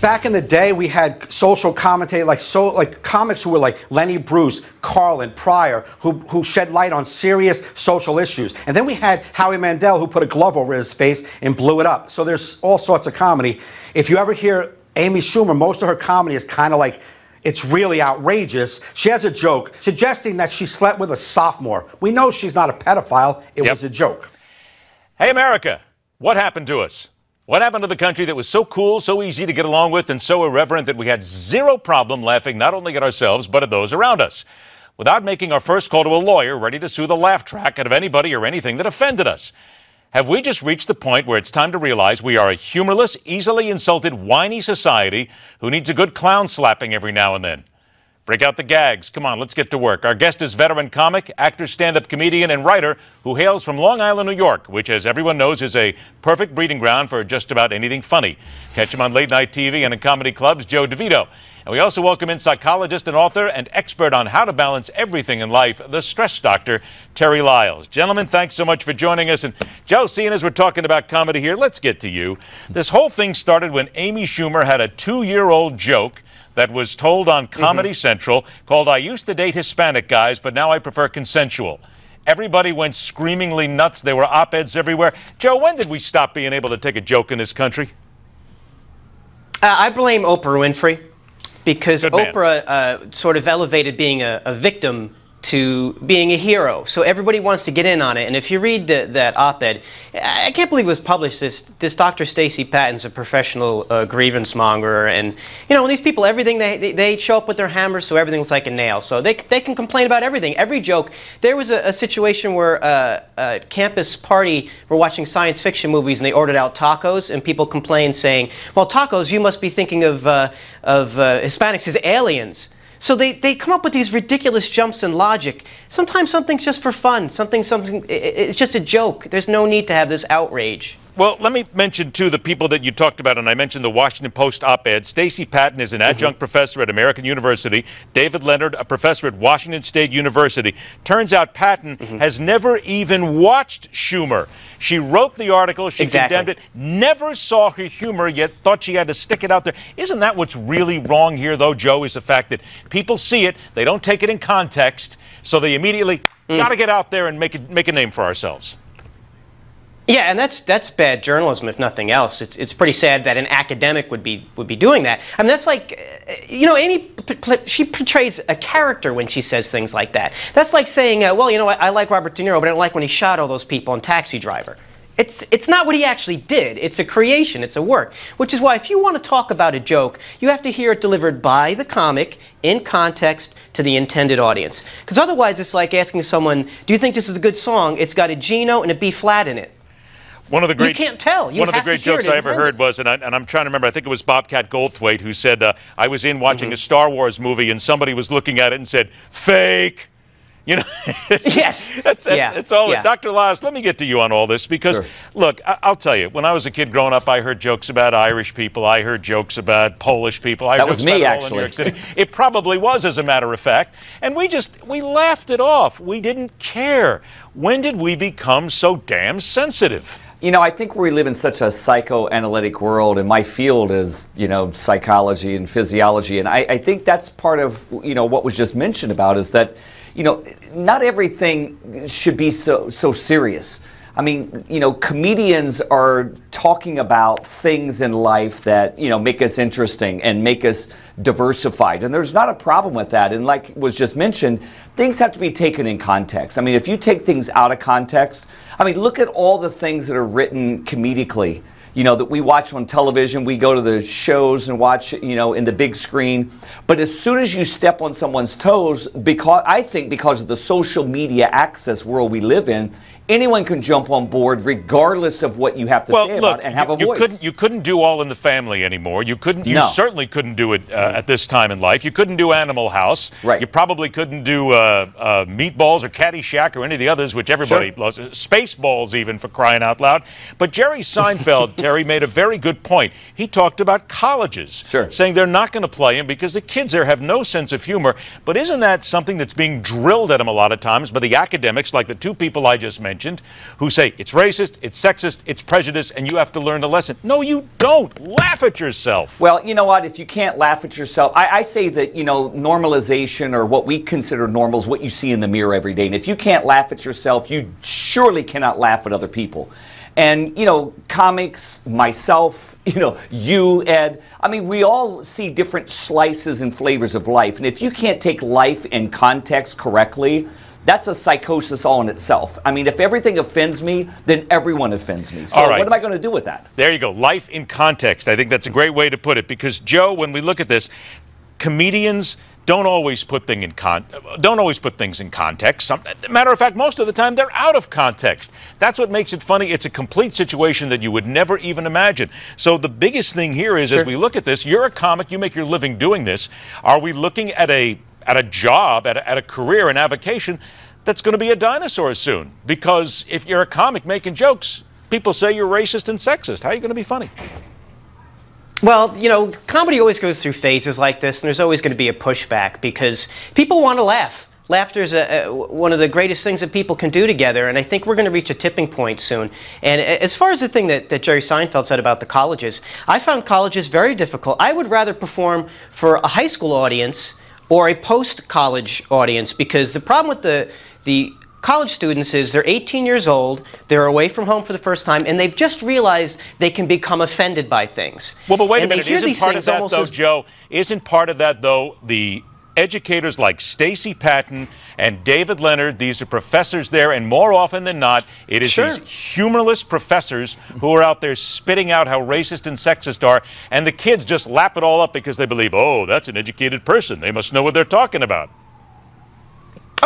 back in the day, we had social commentators, like comics who were like Lenny Bruce, Carlin, Pryor, who shed light on serious social issues. And then we had Howie Mandel, who put a glove over his face and blew it up. So there's all sorts of comedy. If you ever hear Amy Schumer, most of her comedy is kind of like, it's really outrageous. She has a joke suggesting that she slept with a sophomore. We know she's not a pedophile. It was a joke. Hey, America, what happened to us? What happened to the country that was so cool, so easy to get along with, and so irreverent that we had zero problem laughing not only at ourselves, but at those around us, without making our first call to a lawyer ready to sue the laugh track out of anybody or anything that offended us? Have we just reached the point where it's time to realize we are a humorless, easily insulted, whiny society who needs a good clown slapping every now and then? Break out the gags. Come on, let's get to work. Our guest is veteran comic, actor, stand-up comedian, and writer who hails from Long Island, New York, which, as everyone knows, is a perfect breeding ground for just about anything funny. Catch him on late-night TV and in comedy clubs, Joe Devito. And we also welcome in psychologist and author and expert on how to balance everything in life, the stress doctor, Terry Lyles. Gentlemen, thanks so much for joining us. And Joe, seeing as we're talking about comedy here, let's get to you. This whole thing started when Amy Schumer had a 2-year-old joke that was told on Comedy Central called "I used to date Hispanic guys, but now I prefer consensual." Everybody went screamingly nuts. There were op-eds everywhere. Joe, when did we stop being able to take a joke in this country? I blame Oprah Winfrey, because Oprah sort of elevated being a victim to being a hero. So everybody wants to get in on it. And if you read that op-ed, I can't believe it was published. This Dr. Stacey Patton's a professional grievance monger. And, you know, these people, everything, they show up with their hammers, so everything's like a nail. So they can complain about everything, every joke. There was a situation where a campus party were watching science fiction movies and they ordered out tacos, and people complained saying, well, tacos, you must be thinking of Hispanics as aliens. So they come up with these ridiculous jumps in logic. Sometimes something's just for fun. It's just a joke. There's no need to have this outrage. Well, let me mention, too, the people that you talked about, and I mentioned the Washington Post op-ed. Stacey Patton is an adjunct professor at American University. David Leonard, a professor at Washington State University. Turns out Patton has never even watched Schumer. She wrote the article, she condemned it, never saw her humor, yet thought she had to stick it out there. Isn't that what's really wrong here, though, Joe, is the fact that people see it, they don't take it in context, so they immediately got to get out there and make a name for ourselves. Yeah, and that's bad journalism, if nothing else. It's pretty sad that an academic would be doing that. I mean, that's like, you know, Amy, she portrays a character when she says things like that. That's like saying, well, you know, I like Robert De Niro, but I don't like when he shot all those people in Taxi Driver. It's not what he actually did. It's a creation. It's a work. Which is why if you want to talk about a joke, you have to hear it delivered by the comic in context to the intended audience. Because otherwise, it's like asking someone, do you think this is a good song? It's got a G note and a B flat in it. One of the great, you can't tell. One of the great jokes I ever heard was, and I'm trying to remember, I think it was Bobcat Goldthwait who said, I was in watching a Star Wars movie and somebody was looking at it and said, fake. You know, yes. It's all. Dr. Lyles, let me get to you on all this because, look, I'll tell you, when I was a kid growing up, I heard jokes about Irish people. I heard jokes about Polish people. That was me, actually. It probably was, as a matter of fact. And we laughed it off. We didn't care. When did we become so damn sensitive? You know, I think we live in such a psychoanalytic world, and my field is, you know, psychology and physiology, and I think that's part of, you know, what was just mentioned about is that, you know, not everything should be so serious. I mean, you know, comedians are talking about things in life that, you know, make us interesting and make us diversified. And there's not a problem with that. And like was just mentioned, things have to be taken in context. I mean, if you take things out of context, I mean, look at all the things that are written comedically, you know, that we watch on television. We go to the shows and watch, you know, in the big screen. But as soon as you step on someone's toes, I think because of the social media access world we live in, anyone can jump on board regardless of what you have to say about it and have a voice. You couldn't do All in the Family anymore. You certainly couldn't do it at this time in life. You couldn't do Animal House. Right. You probably couldn't do Meatballs or Caddyshack or any of the others, which everybody loves. Spaceballs, even, for crying out loud. But Jerry Seinfeld, Terry, made a very good point. He talked about colleges, saying they're not going to play him because the kids there have no sense of humor. But isn't that something that's being drilled at them a lot of times by the academics, like the two people I just mentioned? mentioned, who say it's racist, it's sexist, it's prejudice, and you have to learn a lesson. No, you don't. Laugh at yourself. Well, you know what? If you can't laugh at yourself, I say that, normalization, or what we consider normal, is what you see in the mirror every day. And if you can't laugh at yourself, you surely cannot laugh at other people. And, comics, myself, you, Ed, I mean, we all see different slices and flavors of life. And if you can't take life in context correctly, that's a psychosis all in itself. I mean, if everything offends me, then everyone offends me. So what am I going to do with that? There you go. Life in context. I think that's a great way to put it, because, Joe, when we look at this, comedians don't always put things in context. Matter of fact, most of the time they're out of context. That's what makes it funny. It's a complete situation that you would never even imagine. So the biggest thing here is, as we look at this, you're a comic, you make your living doing this. Are we looking at a job, at a career, an avocation that's going to be a dinosaur soon? Because if you're a comic making jokes, people say you're racist and sexist. How are you going to be funny? Well, comedy always goes through phases like this, and there's always going to be a pushback because people want to laugh. Laughter is one of the greatest things that people can do together, and I think we're going to reach a tipping point soon. And as far as the thing that Jerry Seinfeld said about the colleges, I found colleges very difficult. I would rather perform for a high school audience or a post-college audience, because the problem with the college students is they're 18 years old, they're away from home for the first time, and they've just realized they can become offended by things. Well, but wait a minute, isn't part of that, though, Joe, isn't part of that, though, the educators like Stacey Patton and David Leonard? These are professors there, and more often than not, it is these humorless professors who are out there spitting out how racist and sexist are, and the kids just lap it all up because they believe, oh, that's an educated person. They must know what they're talking about.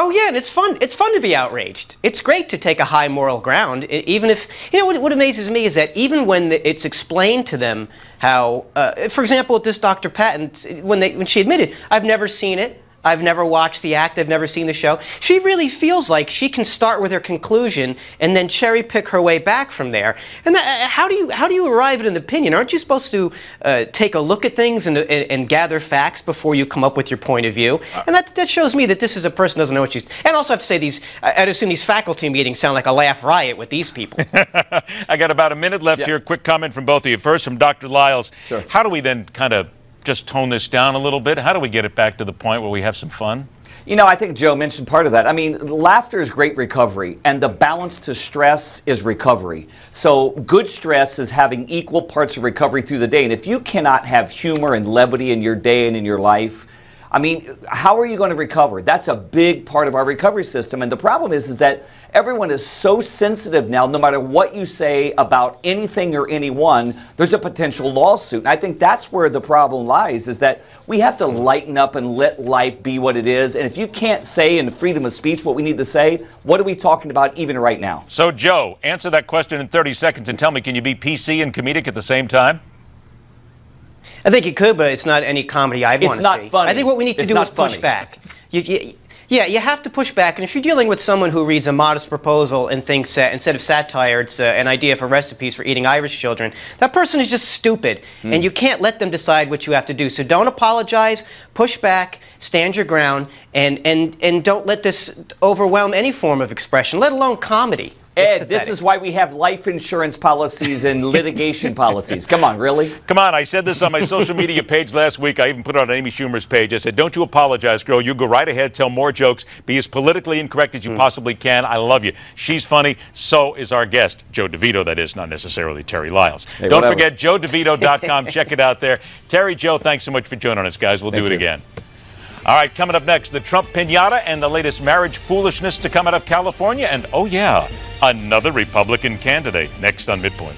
Oh yeah, and it's fun. It's fun to be outraged. It's great to take a high moral ground, even if, what amazes me is that even when it's explained to them how, for example, with this Dr. Patton, when she admitted, I've never seen it, I've never watched the act, I've never seen the show, she really feels like she can start with her conclusion and then cherry pick her way back from there. And how do you arrive at an opinion? Aren't you supposed to take a look at things and gather facts before you come up with your point of view? And that shows me that this is a person who doesn't know what she's... And also I have to say, I'd assume these faculty meetings sound like a laugh riot with these people. I got about a minute left here. Quick comment from both of you. First, from Dr. Lyles. Sure. How do we then kind of just tone this down a little bit? How do we get it back to the point where we have some fun? I think Joe mentioned part of that. I mean, laughter is great recovery, and the balance to stress is recovery. So good stress is having equal parts of recovery through the day. And if you cannot have humor and levity in your day and in your life, I mean, how are you going to recover? That's a big part of our recovery system. And the problem is that everyone is so sensitive now, no matter what you say about anything or anyone, there's a potential lawsuit. And I think that's where the problem lies, is that we have to lighten up and let life be what it is. And if you can't say in freedom of speech what we need to say, what are we talking about even right now? So, Joe, answer that question in 30 seconds and tell me, can you be PC and comedic at the same time? I think you could, but it's not any comedy I'd want to see. It's not funny. I think what we need to do is push back. Yeah, you have to push back. And if you're dealing with someone who reads a modest proposal and thinks that instead of satire, it's an idea for recipes for eating Irish children, that person is just stupid. And you can't let them decide what you have to do. So don't apologize, push back, stand your ground, and don't let this overwhelm any form of expression, let alone comedy. Ed, this is why we have life insurance policies and litigation policies. Come on, really? Come on, I said this on my social media page last week. I even put it on Amy Schumer's page. I said, don't you apologize, girl. You go right ahead, tell more jokes, be as politically incorrect as you possibly can. I love you. She's funny. So is our guest, Joe Devito, that is, not necessarily Terry Lyles. Hey, don't forget, joedevito.com. Check it out there. Terry, Joe, thanks so much for joining us, guys. We'll do it again. All right, coming up next, the Trump piñata and the latest marriage foolishness to come out of California. And, oh yeah, another Republican candidate next on MidPoint.